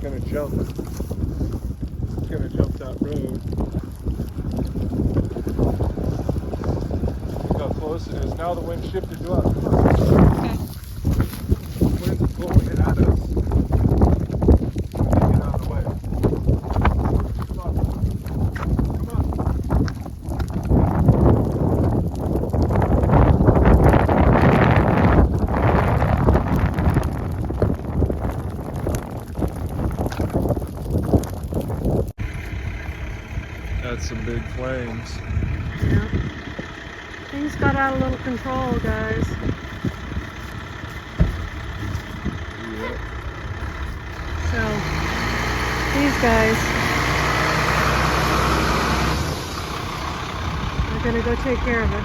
gonna jump. It's gonna jump that road. Look how close it is. Now the wind shifted to us. Okay. Wind's blowing it at us. Get out of the way. Come on. Come on. That's some big flames. Yeah. Things got out of little control, guys. Yep. So, these guys are gonna go take care of it.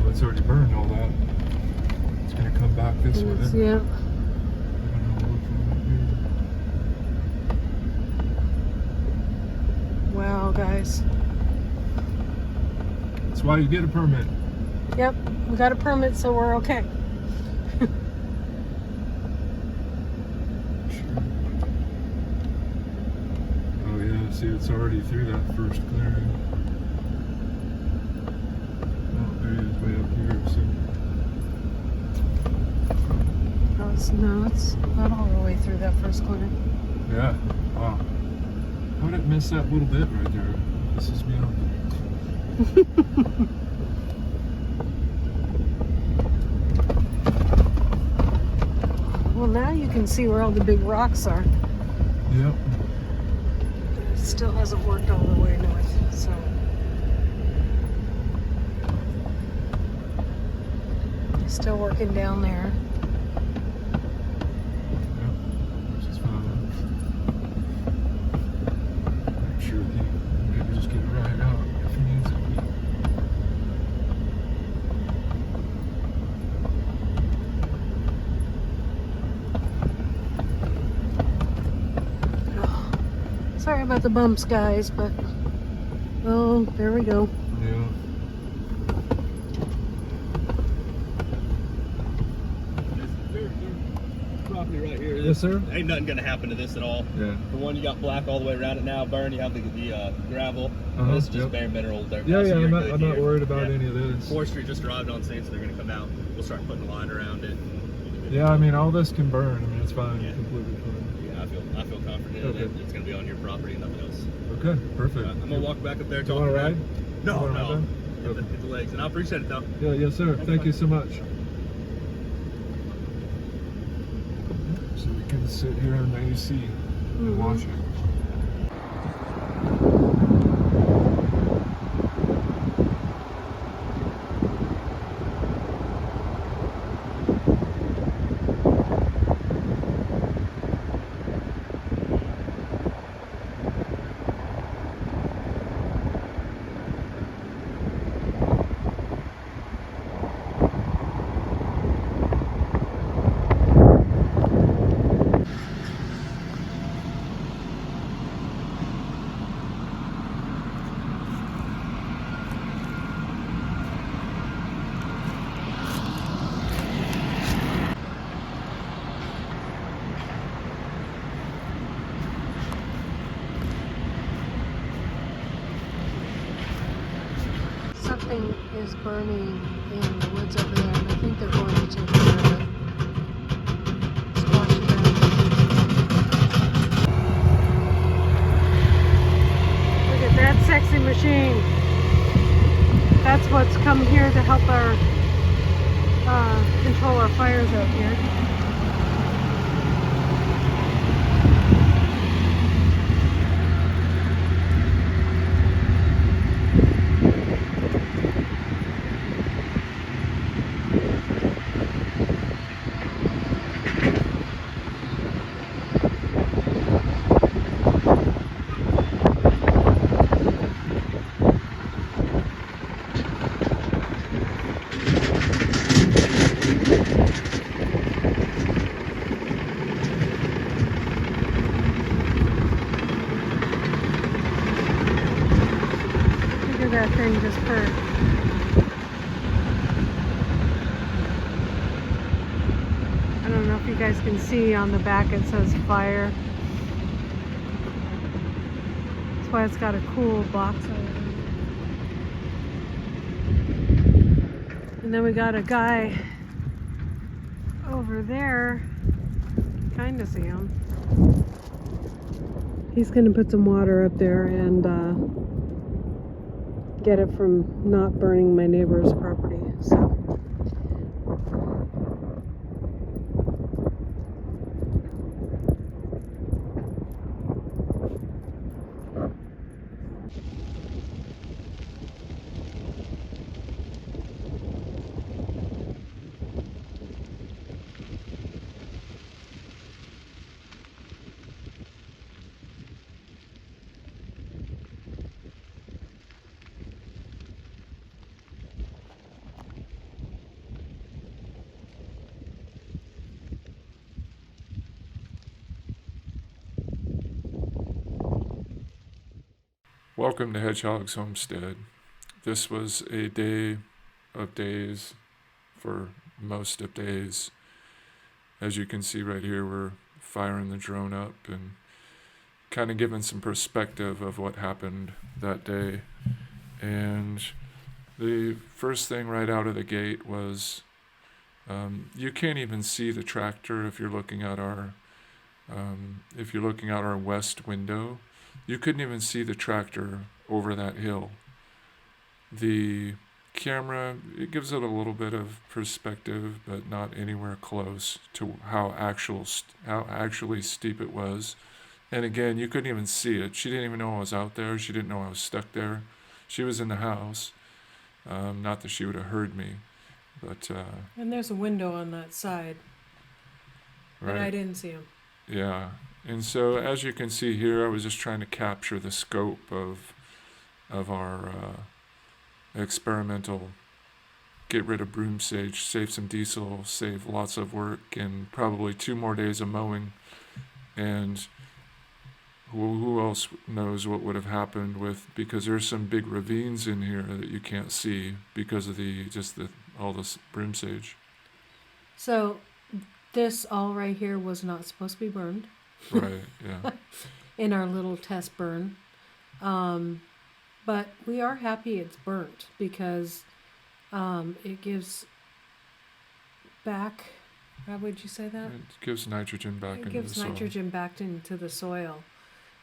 It's already burned all that. It's gonna come back this way. Yeah. Wow, guys. That's why you get a permit. Yep, we got a permit, so we're okay. Oh yeah, see, it's already through that first clearing. Way up here, so. No, it's not all the way through that first corner. Yeah, wow. How did it miss that little bit right there? This is beyond. Well, now you can see where all the big rocks are. Yep. It still hasn't worked all the way north, so. Still working down there. Yep. Which is fine. Make sure he maybe just get it right out if he needs it. Oh, sorry about the bumps, guys, but oh, there we go. Yeah. Property right here. Yes, sir. Ain't nothing gonna happen to this at all. Yeah. The one you got black all the way around it now, burn. You have the gravel. This is just bare mineral dirt. Yeah, So yeah. you're I'm good not here. worried about any of this. Forestry just arrived on scene, so they're gonna come out. We'll start putting a line around it. Yeah, I mean, all this can burn. I mean, it's fine. Yeah. Completely fine. Yeah, I feel confident Okay. that it's gonna be on your property and nothing else. Okay, perfect. I'm gonna walk back up there. Do you want to ride? No, You wanna no. ride Hit then? the legs, and I appreciate it though. Yeah, yes, sir. Thank you so much. So we can sit here in the AC and watch it. Something is burning in the woods over there, and I think they're going to take care of it. Squash it out. Look at that sexy machine. That's what's come here to help our control our fires out here. That thing just purred. I don't know if you guys can see on the back it says fire. That's why it's got a cool box on it. And then we got a guy over there. Kind of see him. He's gonna put some water up there and get it from not burning my neighbor's property. So Welcome to Hedgehog's Homestead. This was a day of days for most of days. As you can see right here, we're firing the drone up and kind of giving some perspective of what happened that day. And the first thing right out of the gate was you can't even see the tractor if you're looking at our west window. You couldn't even see the tractor over that hill. The camera, it gives it a little bit of perspective, but not anywhere close to how actually steep it was. And again, you couldn't even see it. She didn't even know I was out there. She didn't know I was stuck there. She was in the house. Not that she would have heard me, but and there's a window on that side, right. but I didn't see him. Yeah. And so, as you can see here, I was just trying to capture the scope of our experimental get rid of broom sage, save some diesel, save lots of work, and probably 2 more days of mowing. And who else knows what would have happened because there's some big ravines in here that you can't see because of all this broom sage. So this all right here was not supposed to be burned. Right, yeah. In our little test burn. But we are happy it's burnt because it gives back, how would you say that? It gives nitrogen back into the soil. It gives nitrogen back into the soil.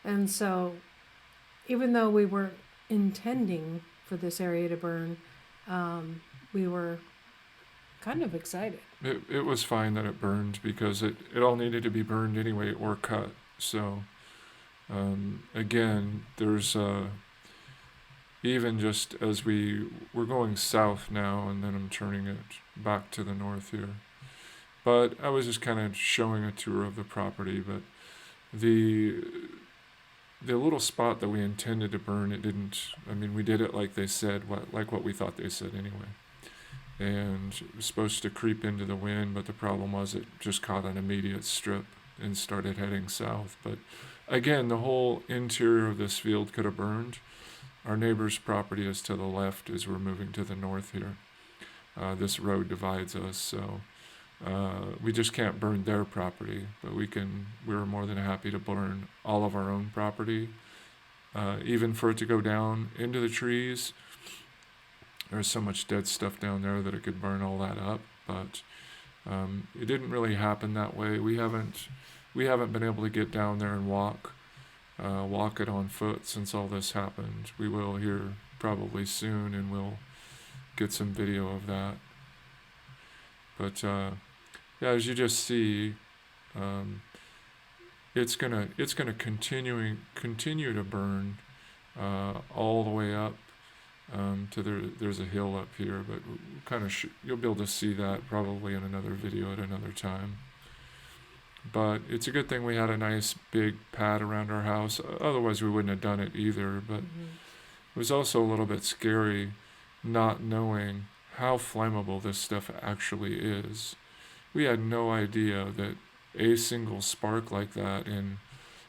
And so even though we weren't intending for this area to burn, we were kind of excited. It was fine that it burned because it all needed to be burned anyway or cut. So again, there's even just as we're going south now, and then I'm turning it back to the north here. But I was just kind of showing a tour of the property. But the little spot that we intended to burn, it didn't. I mean, we did it like they said, like what we thought they said anyway. And it was supposed to creep into the wind, but the problem was it just caught an immediate strip and started heading south. But again, the whole interior of this field could have burned. Our neighbor's property is to the left as we're moving to the north here. This road divides us, so we just can't burn their property, but we're more than happy to burn all of our own property, even for it to go down into the trees. There's so much dead stuff down there that it could burn all that up, but it didn't really happen that way. We haven't been able to get down there and walk it on foot since all this happened. We will here probably soon, and we'll get some video of that. But yeah, as you just see, um, it's gonna continue to burn all the way up to there's a hill up here, but kind of you'll be able to see that probably in another video at another time. But it's a good thing we had a nice big pad around our house. Otherwise, we wouldn't have done it either. But it was also a little bit scary not knowing how flammable this stuff actually is. We had no idea that a single spark like that, and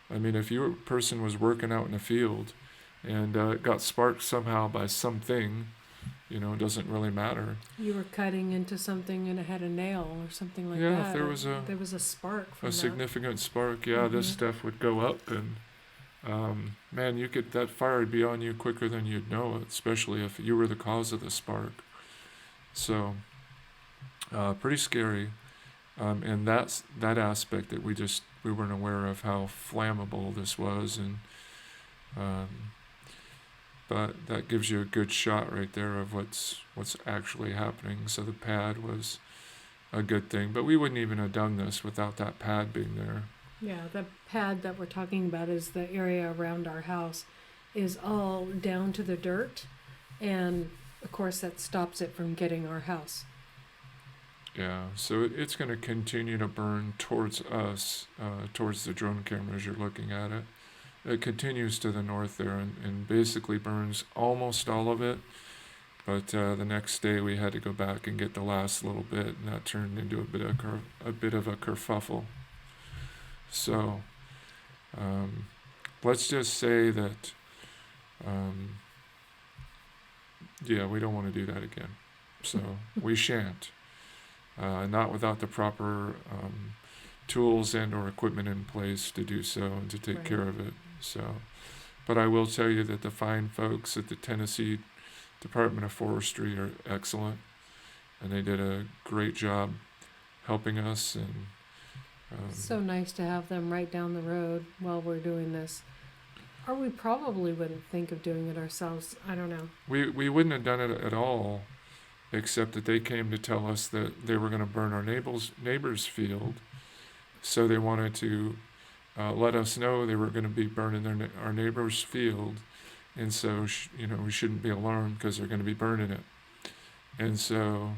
I mean, if your person was working out in the field and it got sparked somehow by something, it doesn't really matter. You were cutting into something and it had a nail or something like Yeah, that. if there was a spark from a that. significant spark, yeah, this stuff would go up, and man, that fire would be on you quicker than you'd know it, especially if you were the cause of the spark. So, pretty scary. And that aspect that we weren't aware of how flammable this was, and but that gives you a good shot right there of what's actually happening. So the pad was a good thing, but we wouldn't even have done this without that pad being there. Yeah, the pad that we're talking about is the area around our house is all down to the dirt, and of course that stops it from getting our house. Yeah, so it's going to continue to burn towards us, towards the drone cameras you're looking at it. It continues to the north there and basically burns almost all of it. But the next day we had to go back and get the last little bit, and that turned into a bit of a kerfuffle. So let's just say that, yeah, we don't want to do that again. So we shan't. Not without the proper tools and or equipment in place to do so and to take care of it. So, but I will tell you that the fine folks at the Tennessee Department of Forestry are excellent, and they did a great job helping us. And so nice to have them right down the road while we're doing this. Or we probably wouldn't think of doing it ourselves. I don't know. We wouldn't have done it at all, except that they came to tell us that they were going to burn our neighbor's field. So they wanted to let us know they were going to be burning our neighbor's field. And so, we shouldn't be alarmed because they're going to be burning it. And so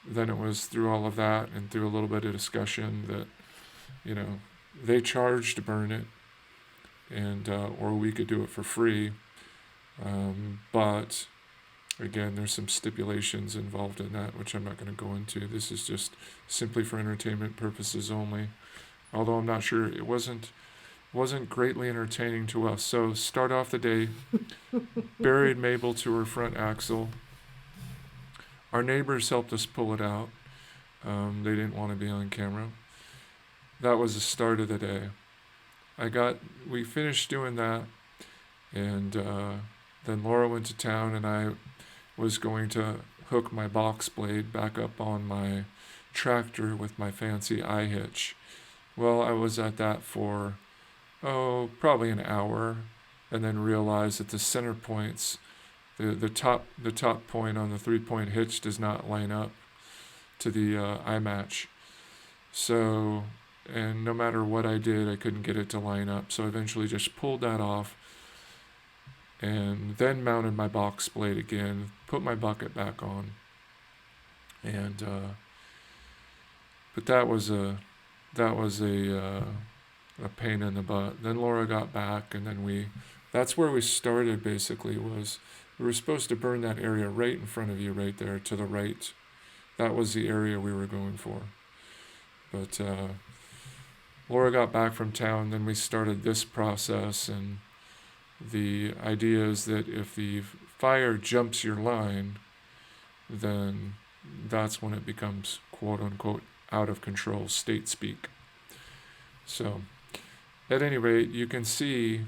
then it was through all of that and through a little bit of discussion that, they charged to burn it, and or we could do it for free. But again, there's some stipulations involved in that, which I'm not going to go into. This is just simply for entertainment purposes only. Although I'm not sure, it wasn't greatly entertaining to us. So start off the day, buried Mabel to her front axle. Our neighbors helped us pull it out. They didn't want to be on camera. That was the start of the day. We finished doing that, and then Laura went to town, and I was going to hook my box blade back up on my tractor with my fancy I-hitch. Well, I was at that for, probably an hour, and then realized that the center points, the top point on the 3-point hitch does not line up to the I-match. So, and no matter what I did, I couldn't get it to line up. So I eventually just pulled that off, and then mounted my box blade again, put my bucket back on, and but that was a pain in the butt. Then Laura got back, and then that's where we started. Basically, was we were supposed to burn that area right in front of you, right there to the right. That was the area we were going for. But Laura got back from town, then we started this process, and the idea is that if the fire jumps your line, then that's when it becomes quote-unquote out of control, state speak. So, at any rate, you can see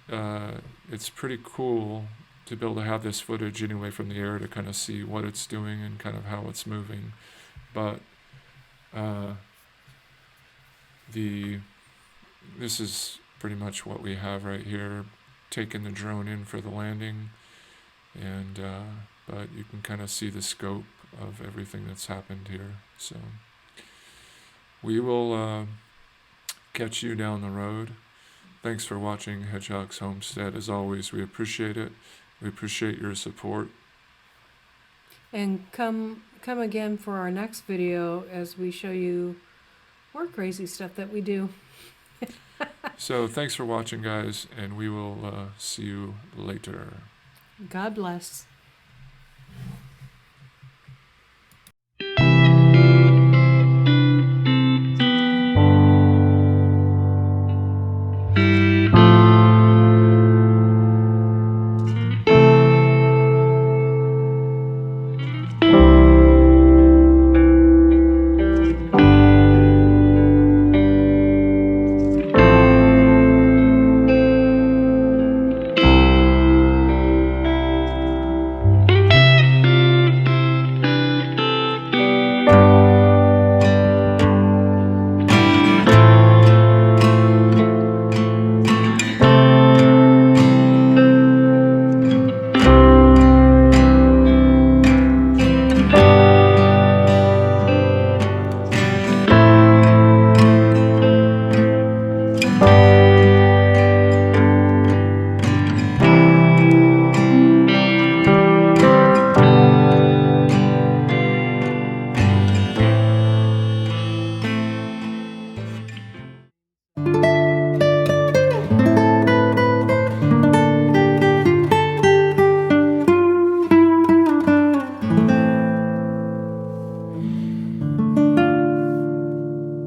it's pretty cool to be able to have this footage anyway from the air to kind of see what it's doing and kind of how it's moving. But this is pretty much what we have right here, taking the drone in for the landing, and but you can kind of see the scope of everything that's happened here. So we will catch you down the road. Thanks for watching Hedgehog's Homestead. As always, we appreciate it. We appreciate your support. And come again for our next video as we show you more crazy stuff that we do. So thanks for watching, guys, and we will see you later. God bless.